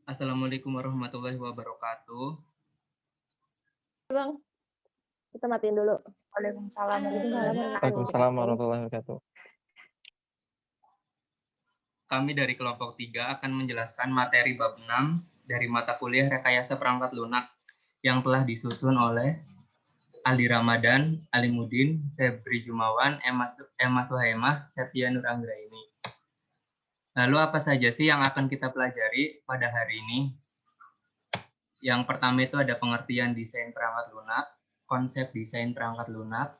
Assalamualaikum warahmatullahi wabarakatuh. Bang, kita matiin dulu. Waalaikumsalam. Waalaikumsalam warahmatullahi wabarakatuh. Kami dari kelompok 3 akan menjelaskan materi bab 6 dari mata kuliah Rekayasa Perangkat Lunak yang telah disusun oleh Aldi Ramadan, Alimuddin, Febri Jumawan, Emma Suhaimah, Septia Nur Anggraini. Lalu apa saja sih yang akan kita pelajari pada hari ini? Yang pertama itu ada pengertian desain perangkat lunak, konsep desain perangkat lunak,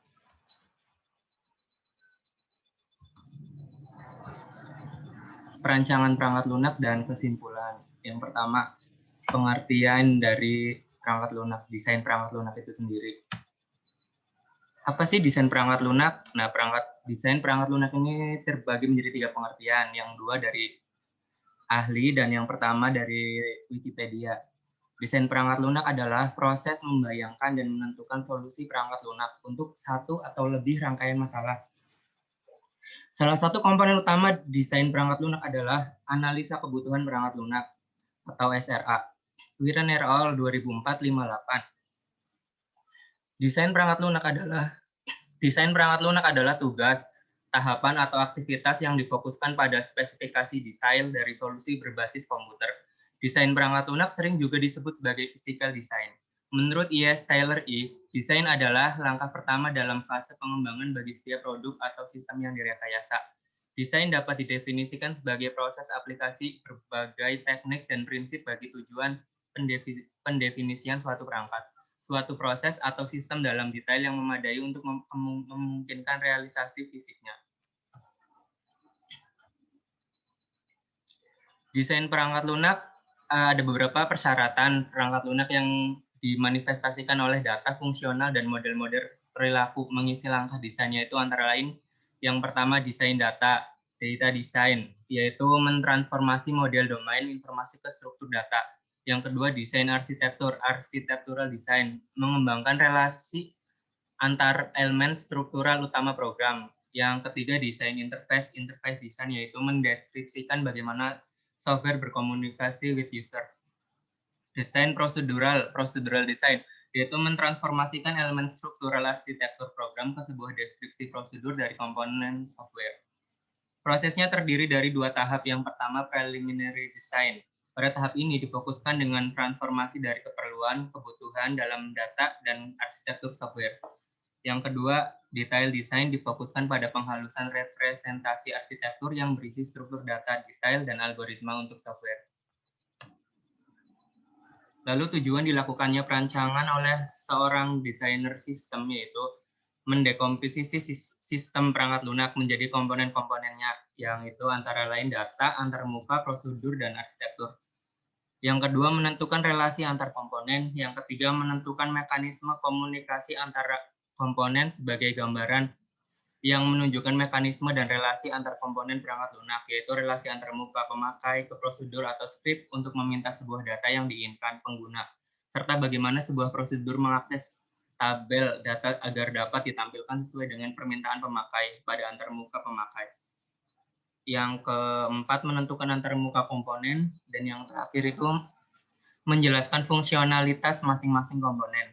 perancangan perangkat lunak, dan kesimpulan. Yang pertama, pengertian dari perangkat lunak, desain perangkat lunak itu sendiri. Apa sih desain perangkat lunak? Nah, desain perangkat lunak ini terbagi menjadi 3 pengertian, yang 2 dari ahli dan yang pertama dari Wikipedia. Desain perangkat lunak adalah proses membayangkan dan menentukan solusi perangkat lunak untuk satu atau lebih rangkaian masalah. Salah satu komponen utama desain perangkat lunak adalah analisa kebutuhan perangkat lunak atau SRA. Wiran et al. 2004-58. Desain perangkat lunak adalah tugas, tahapan atau aktivitas yang difokuskan pada spesifikasi detail dari solusi berbasis komputer. Desain perangkat lunak sering juga disebut sebagai physical design. Menurut E.S. Taylor E., desain adalah langkah pertama dalam fase pengembangan bagi setiap produk atau sistem yang direkayasa. Desain dapat didefinisikan sebagai proses aplikasi berbagai teknik dan prinsip bagi tujuan pendefinisian suatu perangkat, suatu proses atau sistem dalam detail yang memadai untuk memungkinkan realisasi fisiknya. Desain perangkat lunak, ada beberapa persyaratan perangkat lunak yang dimanifestasikan oleh data fungsional dan model-model perilaku mengisi langkah desainnya itu antara lain yang pertama desain data design, yaitu mentransformasi model domain informasi ke struktur data. Yang kedua desain architectural design, mengembangkan relasi antar elemen struktural utama program. Yang ketiga desain interface design, yaitu mendeskripsikan bagaimana software berkomunikasi with user. Desain prosedural design, yaitu mentransformasikan elemen struktural arsitektur program ke sebuah deskripsi prosedur dari komponen software. Prosesnya terdiri dari 2 tahap. Yang pertama preliminary design. Pada tahap ini difokuskan dengan transformasi dari keperluan, kebutuhan dalam data dan arsitektur software. Yang kedua, detail design difokuskan pada penghalusan representasi arsitektur yang berisi struktur data detail dan algoritma untuk software. Lalu tujuan dilakukannya perancangan oleh seorang desainer sistem, yaitu mendekomposisi sistem perangkat lunak menjadi komponen-komponennya, yang itu antara lain data, antarmuka, prosedur, dan arsitektur. Yang kedua, menentukan relasi antar komponen. Yang ketiga, menentukan mekanisme komunikasi antara komponen sebagai gambaran yang menunjukkan mekanisme dan relasi antar komponen perangkat lunak, yaitu relasi antar muka pemakai ke prosedur atau script untuk meminta sebuah data yang diinginkan pengguna, serta bagaimana sebuah prosedur mengakses tabel data agar dapat ditampilkan sesuai dengan permintaan pemakai pada antarmuka pemakai. Yang keempat, menentukan antarmuka komponen. Dan yang terakhir itu menjelaskan fungsionalitas masing-masing komponen.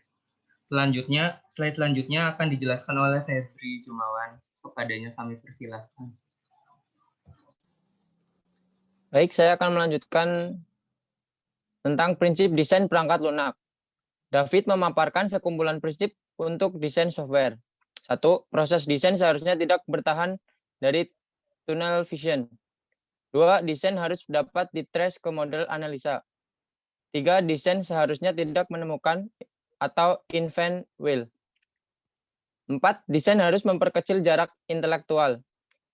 Slide selanjutnya akan dijelaskan oleh Febri Jumawan. Kepadanya kami persilahkan. Baik, saya akan melanjutkan tentang prinsip desain perangkat lunak. David memaparkan sekumpulan prinsip untuk desain software. 1. Proses desain seharusnya tidak bertahan dari tunnel vision. 2. Desain harus dapat ditrace ke model analisa. 3. Desain seharusnya tidak menemukan atau invent wheel. 4. Desain harus memperkecil jarak intelektual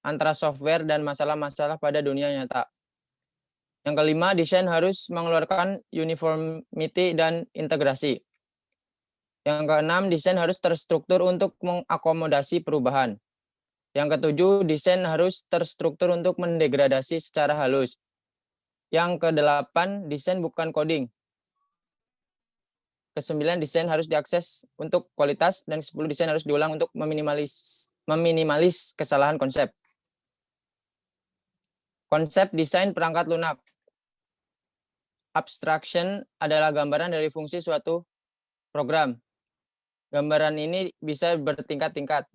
antara software dan masalah-masalah pada dunia nyata. Yang kelima, desain harus mengeluarkan uniformity dan integrasi. Yang keenam, desain harus terstruktur untuk mengakomodasi perubahan. Yang ketujuh, desain harus terstruktur untuk mendegradasi secara halus. Yang kedelapan, desain bukan coding. Kesembilan, desain harus diakses untuk kualitas. Dan 10, desain harus diulang untuk meminimalis kesalahan konsep. Konsep desain perangkat lunak. Abstraction adalah gambaran dari fungsi suatu program. Gambaran ini bisa bertingkat-tingkat.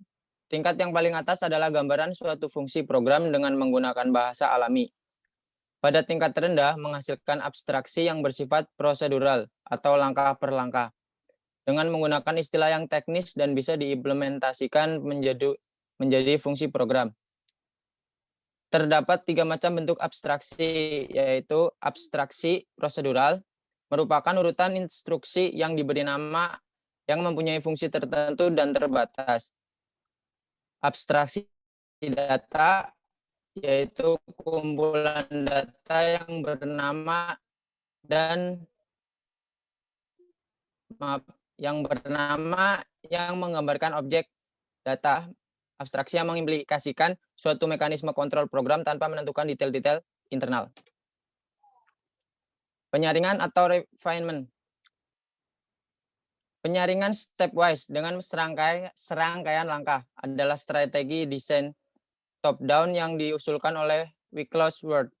Tingkat yang paling atas adalah gambaran suatu fungsi program dengan menggunakan bahasa alami. Pada tingkat terendah menghasilkan abstraksi yang bersifat prosedural atau langkah per langkah dengan menggunakan istilah yang teknis dan bisa diimplementasikan menjadi fungsi program. Terdapat 3 macam bentuk abstraksi, yaitu abstraksi prosedural, merupakan urutan instruksi yang diberi nama yang mempunyai fungsi tertentu dan terbatas. Abstraksi data, yaitu kumpulan data yang bernama yang menggambarkan objek data. Abstraksi yang mengimplikasikan suatu mekanisme kontrol program tanpa menentukan detail-detail internal. Penyaringan atau refinement. Penyaringan stepwise dengan serangkaian langkah adalah strategi desain top-down yang diusulkan oleh Wicklesworth.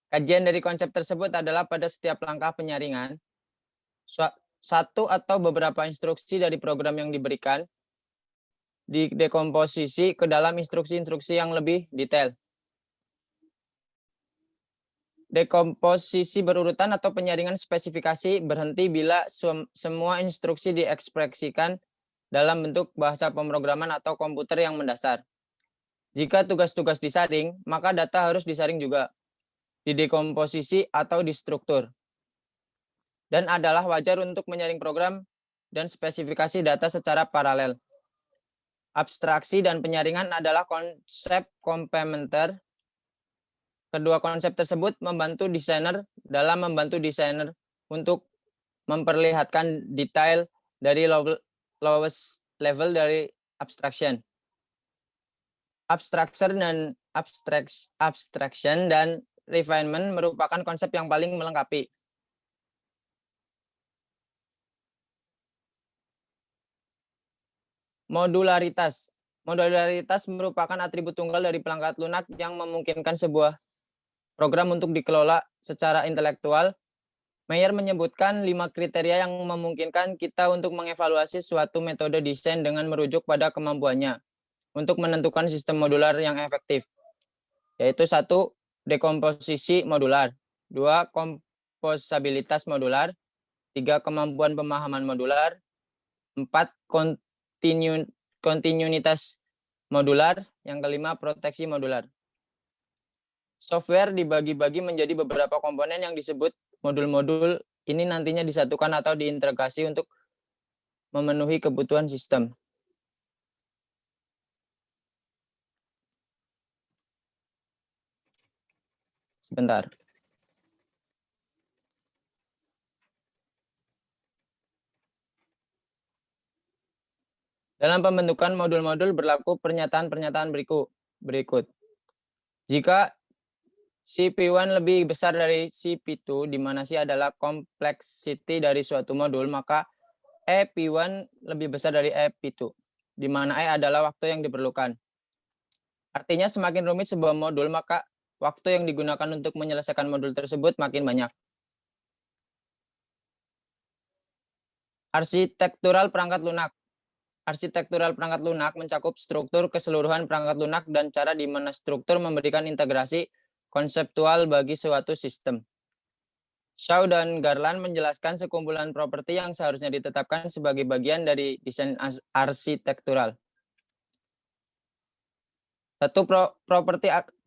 Kajian dari konsep tersebut adalah pada setiap langkah penyaringan, satu atau beberapa instruksi dari program yang diberikan didekomposisi ke dalam instruksi-instruksi yang lebih detail. Dekomposisi berurutan atau penyaringan spesifikasi berhenti bila semua instruksi diekspresikan dalam bentuk bahasa pemrograman atau komputer yang mendasar. Jika tugas-tugas disaring, maka data harus disaring juga, didekomposisi atau distruktur. Dan adalah wajar untuk menyaring program dan spesifikasi data secara paralel. Abstraksi dan penyaringan adalah konsep komplementer. Kedua konsep tersebut membantu desainer untuk memperlihatkan detail dari lowest level dari abstraction. Abstraction dan refinement merupakan konsep yang paling melengkapi. Modularitas. Modularitas merupakan atribut tunggal dari perangkat lunak yang memungkinkan sebuah program untuk dikelola secara intelektual. Meyer menyebutkan 5 kriteria yang memungkinkan kita untuk mengevaluasi suatu metode desain dengan merujuk pada kemampuannya untuk menentukan sistem modular yang efektif, yaitu 1. Dekomposisi modular, 2. Komposabilitas modular, 3. Kemampuan pemahaman modular, 4. Kontinuitas modular, yang kelima proteksi modular. Software dibagi-bagi menjadi beberapa komponen yang disebut modul-modul. Ini nantinya disatukan atau diintegrasi untuk memenuhi kebutuhan sistem. Sebentar. Dalam pembentukan modul-modul berlaku pernyataan-pernyataan berikut. Jika CP1 lebih besar dari CP2, di mana C adalah complexity dari suatu modul, maka EP1 lebih besar dari EP2, di mana E adalah waktu yang diperlukan. Artinya semakin rumit sebuah modul, maka waktu yang digunakan untuk menyelesaikan modul tersebut makin banyak. Arsitektural perangkat lunak. Arsitektural perangkat lunak mencakup struktur keseluruhan perangkat lunak dan cara di mana struktur memberikan integrasi konseptual bagi suatu sistem. Shaw dan Garland menjelaskan sekumpulan properti yang seharusnya ditetapkan sebagai bagian dari desain arsitektural. 1.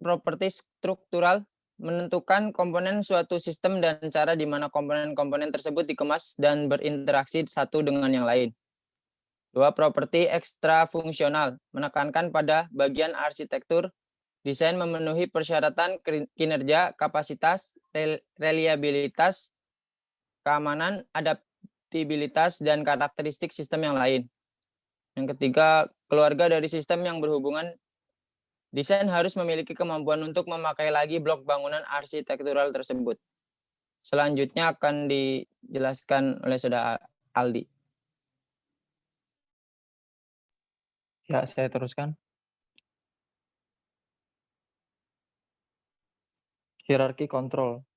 Properti struktural menentukan komponen suatu sistem dan cara di mana komponen-komponen tersebut dikemas dan berinteraksi satu dengan yang lain. 2. Properti ekstra fungsional menekankan pada bagian arsitektur desain memenuhi persyaratan kinerja, kapasitas, reliabilitas, keamanan, adaptabilitas, dan karakteristik sistem yang lain. Yang ketiga, keluarga dari sistem yang berhubungan. Desain harus memiliki kemampuan untuk memakai lagi blok bangunan arsitektural tersebut. Selanjutnya akan dijelaskan oleh Saudara Aldi. Ya, saya teruskan. Hierarki kontrol.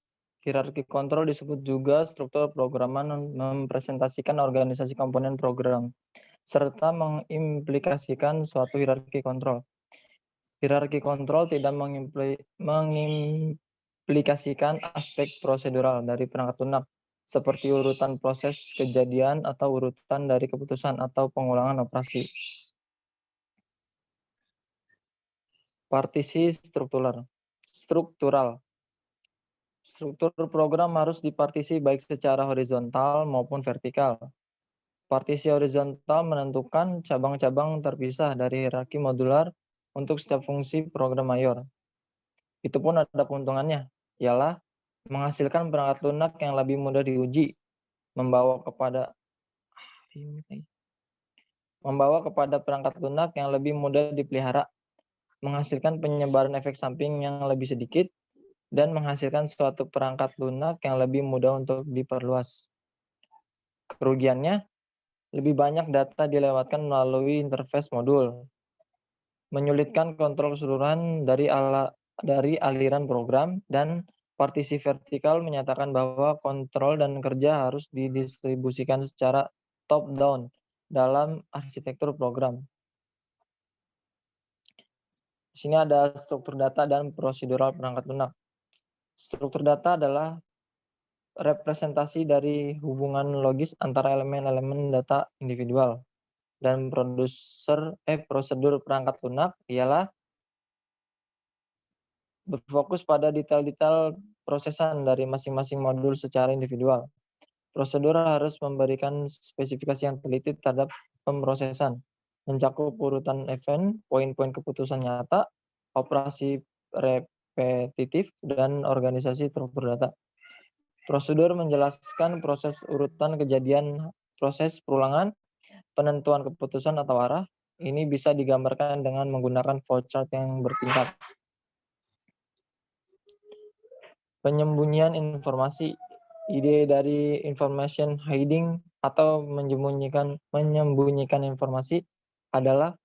Hierarki kontrol disebut juga struktur programan mempresentasikan organisasi komponen program, serta mengimplikasikan suatu hierarki kontrol. Hierarki kontrol tidak mengimplikasikan aspek prosedural dari perangkat lunak, seperti urutan proses kejadian atau urutan dari keputusan atau pengulangan operasi. Partisi struktural. Struktur program harus dipartisi baik secara horizontal maupun vertikal. Partisi horizontal menentukan cabang-cabang terpisah dari hierarki modular untuk setiap fungsi program mayor. Itu pun ada keuntungannya, ialah menghasilkan perangkat lunak yang lebih mudah diuji, membawa kepada perangkat lunak yang lebih mudah dipelihara, menghasilkan penyebaran efek samping yang lebih sedikit, dan menghasilkan suatu perangkat lunak yang lebih mudah untuk diperluas. Kerugiannya, lebih banyak data dilewatkan melalui interface modul, menyulitkan kontrol keseluruhan dari aliran program, dan partisi vertikal menyatakan bahwa kontrol dan kerja harus didistribusikan secara top-down dalam arsitektur program. Di sini ada struktur data dan prosedural perangkat lunak. Struktur data adalah representasi dari hubungan logis antara elemen-elemen data individual, dan prosedur perangkat lunak ialah berfokus pada detail-detail prosesan dari masing-masing modul secara individual. Prosedur harus memberikan spesifikasi yang teliti terhadap pemrosesan, mencakup urutan event, poin-poin keputusan nyata, operasi repetitif, dan organisasi struktur data. Prosedur menjelaskan proses urutan kejadian, proses perulangan, penentuan keputusan atau arah. Ini bisa digambarkan dengan menggunakan flowchart yang bertingkat. Penyembunyian informasi. Ide dari information hiding atau menyembunyikan informasi adalah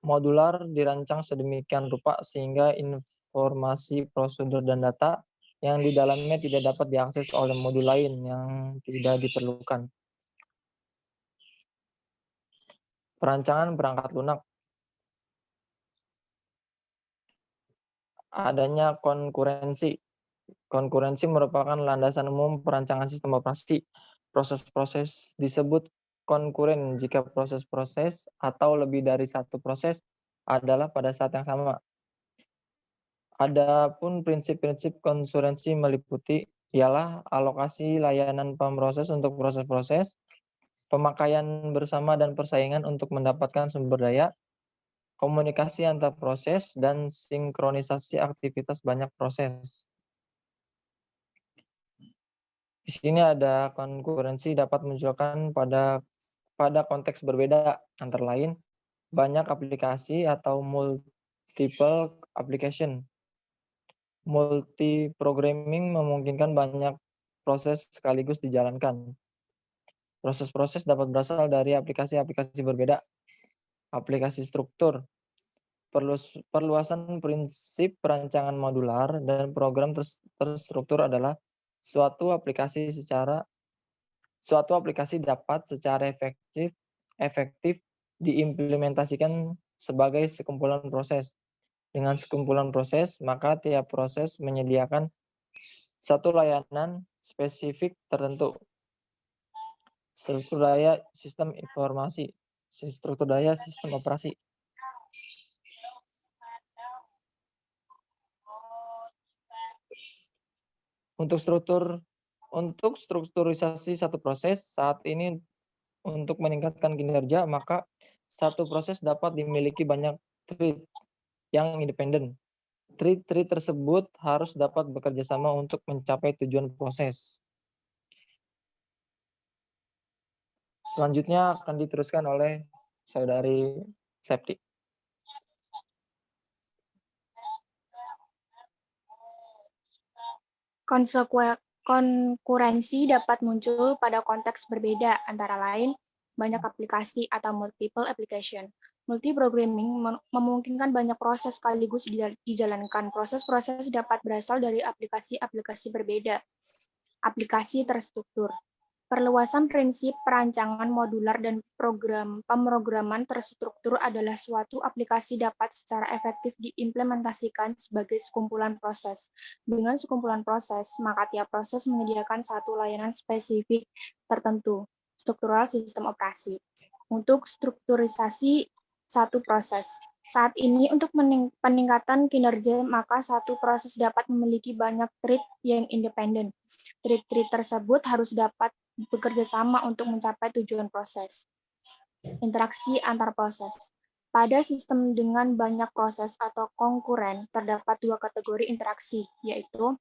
modular dirancang sedemikian rupa sehingga informasi, prosedur, dan data yang di dalamnya tidak dapat diakses oleh modul lain yang tidak diperlukan. Perancangan perangkat lunak. Adanya konkurensi. Konkurensi merupakan landasan umum perancangan sistem operasi. Proses-proses disebut konkuren jika proses-proses atau lebih dari satu proses adalah pada saat yang sama. Adapun prinsip-prinsip konkurensi meliputi ialah alokasi layanan pemroses untuk proses-proses, pemakaian bersama dan persaingan untuk mendapatkan sumber daya, komunikasi antar proses, dan sinkronisasi aktivitas banyak proses. Di sini ada konkurensi dapat munculkan pada konteks berbeda, antara lain banyak aplikasi atau multiple application. Multi-programming memungkinkan banyak proses sekaligus dijalankan. Proses-proses dapat berasal dari aplikasi-aplikasi berbeda. Aplikasi struktur. Perluasan prinsip perancangan modular dan program terstruktur adalah suatu aplikasi dapat secara efektif diimplementasikan sebagai sekumpulan proses. Dengan sekumpulan proses, maka tiap proses menyediakan satu layanan spesifik tertentu. Struktur daya sistem informasi, struktur daya sistem operasi. Untuk strukturisasi satu proses saat ini untuk meningkatkan kinerja, maka satu proses dapat dimiliki banyak thread yang independen. Thread tersebut harus dapat bekerja sama untuk mencapai tujuan proses. Selanjutnya akan diteruskan oleh saudari Septi. Konkurensi dapat muncul pada konteks berbeda, antara lain banyak aplikasi atau multiple application. Multiprogramming memungkinkan banyak proses sekaligus dijalankan. Proses-proses dapat berasal dari aplikasi-aplikasi berbeda. Aplikasi terstruktur. Perluasan prinsip perancangan modular dan pemrograman terstruktur adalah suatu aplikasi dapat secara efektif diimplementasikan sebagai sekumpulan proses. Dengan sekumpulan proses, maka tiap proses menyediakan satu layanan spesifik tertentu, struktural sistem operasi. Untuk strukturisasi satu proses. Saat ini untuk peningkatan kinerja, maka satu proses dapat memiliki banyak thread yang independen. Thread-thread tersebut harus dapat bekerja sama untuk mencapai tujuan proses. Interaksi antar proses. Pada sistem dengan banyak proses atau konkuren, terdapat dua kategori interaksi, yaitu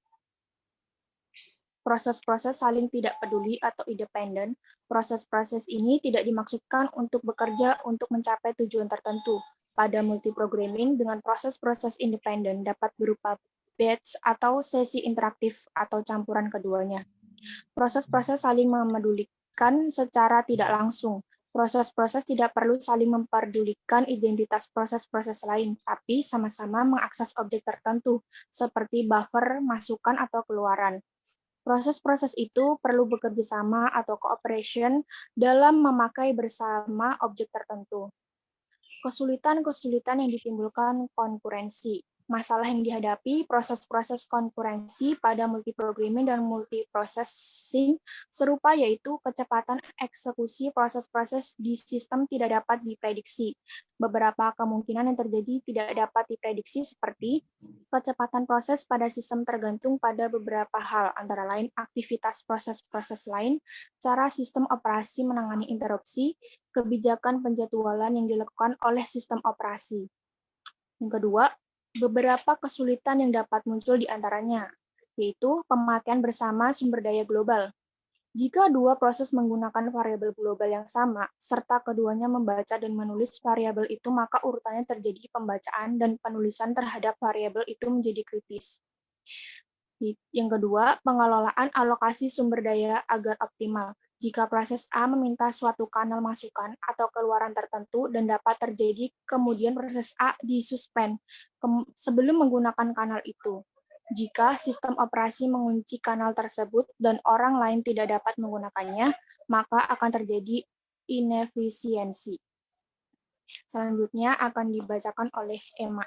proses-proses saling tidak peduli atau independen. Proses-proses ini tidak dimaksudkan untuk bekerja untuk mencapai tujuan tertentu. Pada multiprogramming, dengan proses-proses independen dapat berupa batch atau sesi interaktif atau campuran keduanya. Proses-proses saling memedulikan secara tidak langsung. Proses-proses tidak perlu saling memperdulikan identitas proses-proses lain, tapi sama-sama mengakses objek tertentu, seperti buffer, masukan, atau keluaran. Proses-proses itu perlu bekerja sama atau cooperation dalam memakai bersama objek tertentu. Kesulitan-kesulitan yang ditimbulkan konkurensi. Masalah yang dihadapi proses-proses konkurensi pada multiprogramming dan multiprocessing serupa, yaitu kecepatan eksekusi proses-proses di sistem tidak dapat diprediksi. Beberapa kemungkinan yang terjadi tidak dapat diprediksi seperti kecepatan proses pada sistem tergantung pada beberapa hal, antara lain aktivitas proses-proses lain, cara sistem operasi menangani interupsi, kebijakan penjadwalan yang dilakukan oleh sistem operasi. Yang kedua, beberapa kesulitan yang dapat muncul di antaranya, yaitu pemakaian bersama sumber daya global. Jika dua proses menggunakan variabel global yang sama, serta keduanya membaca dan menulis variabel itu, maka urutannya terjadi pembacaan dan penulisan terhadap variabel itu menjadi kritis. Yang kedua, pengelolaan alokasi sumber daya agar optimal. Jika proses A meminta suatu kanal masukan atau keluaran tertentu dan dapat terjadi, kemudian proses A disuspend sebelum menggunakan kanal itu. Jika sistem operasi mengunci kanal tersebut dan orang lain tidak dapat menggunakannya, maka akan terjadi inefisiensi. Selanjutnya akan dibacakan oleh Emma.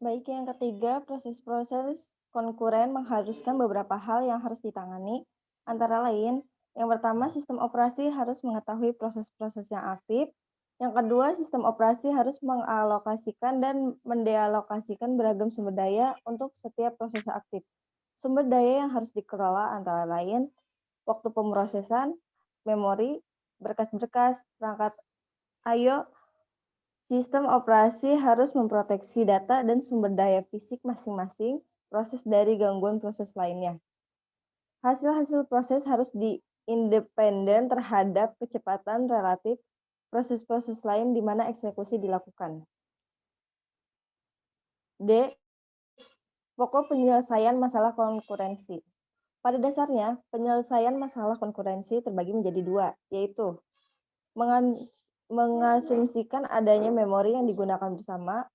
Baik, yang ketiga, proses-proses konkuren mengharuskan beberapa hal yang harus ditangani. Antara lain, yang pertama, sistem operasi harus mengetahui proses-proses yang aktif. Yang kedua, sistem operasi harus mengalokasikan dan mendealokasikan beragam sumber daya untuk setiap proses aktif. Sumber daya yang harus dikelola antara lain waktu pemrosesan, memori, berkas-berkas, perangkat I/O. Sistem operasi harus memproteksi data dan sumber daya fisik masing-masing proses dari gangguan proses lainnya. Hasil-hasil proses harus independen terhadap kecepatan relatif proses-proses lain di mana eksekusi dilakukan. D. Pokok penyelesaian masalah konkurensi. Pada dasarnya, penyelesaian masalah konkurensi terbagi menjadi dua, yaitu mengasumsikan adanya memori yang digunakan bersama,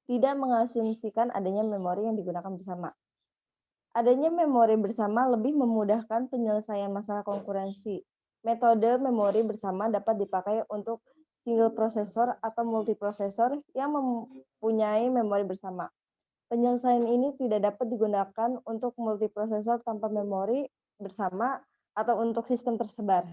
tidak mengasumsikan adanya memori yang digunakan bersama. Adanya memori bersama lebih memudahkan penyelesaian masalah konkurensi. Metode memori bersama dapat dipakai untuk single prosesor atau multiprosesor yang mempunyai memori bersama. Penyelesaian ini tidak dapat digunakan untuk multiprosesor tanpa memori bersama atau untuk sistem tersebar.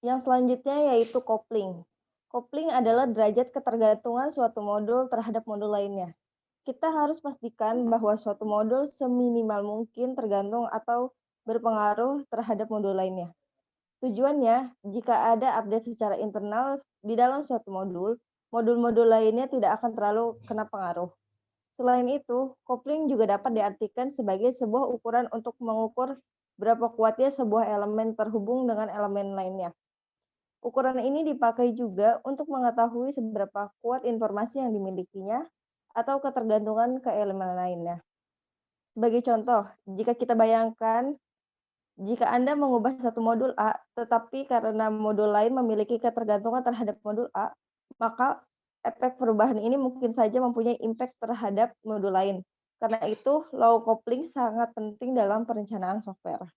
Yang selanjutnya yaitu coupling. Coupling adalah derajat ketergantungan suatu modul terhadap modul lainnya. Kita harus pastikan bahwa suatu modul seminimal mungkin tergantung atau berpengaruh terhadap modul lainnya. Tujuannya, jika ada update secara internal di dalam suatu modul, modul-modul lainnya tidak akan terlalu kena pengaruh. Selain itu, coupling juga dapat diartikan sebagai sebuah ukuran untuk mengukur berapa kuatnya sebuah elemen terhubung dengan elemen lainnya. Ukuran ini dipakai juga untuk mengetahui seberapa kuat informasi yang dimilikinya atau ketergantungan ke elemen lainnya. Sebagai contoh, jika kita bayangkan Jika Anda mengubah satu modul A, tetapi karena modul lain memiliki ketergantungan terhadap modul A, maka efek perubahan ini mungkin saja mempunyai impact terhadap modul lain. Karena itu, low coupling sangat penting dalam perencanaan software.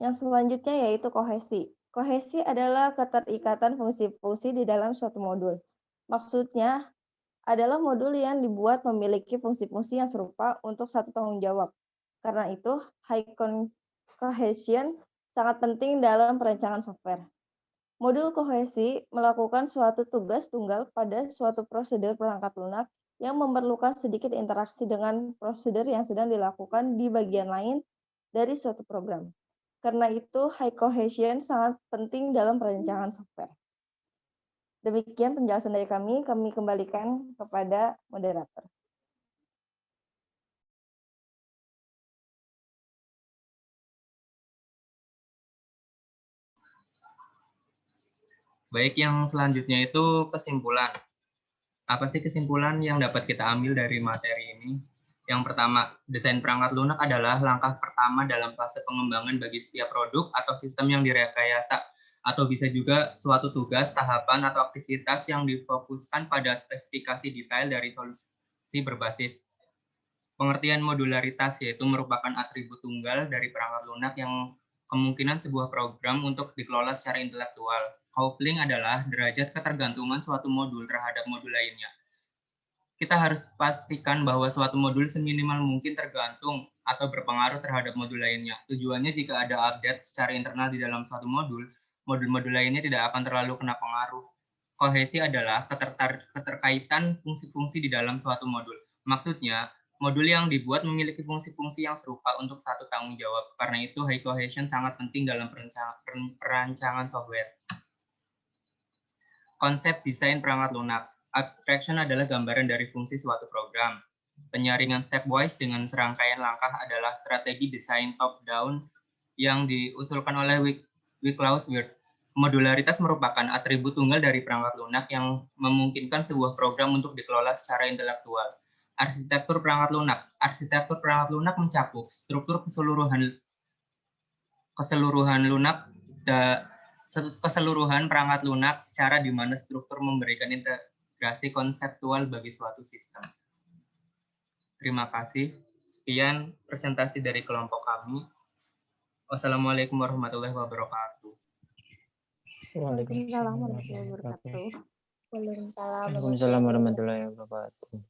Yang selanjutnya yaitu kohesi. Kohesi adalah keterikatan fungsi-fungsi di dalam suatu modul. Maksudnya adalah modul yang dibuat memiliki fungsi-fungsi yang serupa untuk satu tanggung jawab. Karena itu, high cohesion sangat penting dalam perencanaan software. Modul kohesi melakukan suatu tugas tunggal pada suatu prosedur perangkat lunak yang memerlukan sedikit interaksi dengan prosedur yang sedang dilakukan di bagian lain dari suatu program. Karena itu, high cohesion sangat penting dalam perencanaan software. Demikian penjelasan dari kami kembalikan kepada moderator. Baik, yang selanjutnya itu kesimpulan. Apa sih kesimpulan yang dapat kita ambil dari materi ini? Yang pertama, desain perangkat lunak adalah langkah pertama dalam fase pengembangan bagi setiap produk atau sistem yang direkayasa, atau bisa juga suatu tugas, tahapan, atau aktivitas yang difokuskan pada spesifikasi detail dari solusi berbasis. Pengertian modularitas yaitu merupakan atribut tunggal dari perangkat lunak yang kemungkinan sebuah program untuk dikelola secara intelektual. Coupling adalah derajat ketergantungan suatu modul terhadap modul lainnya. Kita harus pastikan bahwa suatu modul seminimal mungkin tergantung atau berpengaruh terhadap modul lainnya. Tujuannya jika ada update secara internal di dalam suatu modul, modul-modul lainnya tidak akan terlalu kena pengaruh. Kohesi adalah keterkaitan fungsi-fungsi di dalam suatu modul. Maksudnya, modul yang dibuat memiliki fungsi-fungsi yang serupa untuk satu tanggung jawab. Karena itu, high cohesion sangat penting dalam perancangan software. Konsep desain perangkat lunak. Abstraction adalah gambaran dari fungsi suatu program. Penyaringan stepwise dengan serangkaian langkah adalah strategi desain top-down yang diusulkan oleh Wiklaus Wirth. Modularitas merupakan atribut tunggal dari perangkat lunak yang memungkinkan sebuah program untuk dikelola secara intelektual. Arsitektur perangkat lunak. Arsitektur perangkat lunak mencakup struktur keseluruhan perangkat lunak secara di mana struktur memberikan integrasi konseptual bagi suatu sistem. Terima kasih. Sekian presentasi dari kelompok kami. Wassalamualaikum warahmatullahi wabarakatuh. Waalaikumsalam warahmatullahi wabarakatuh. Waalaikumsalam warahmatullahi wabarakatuh.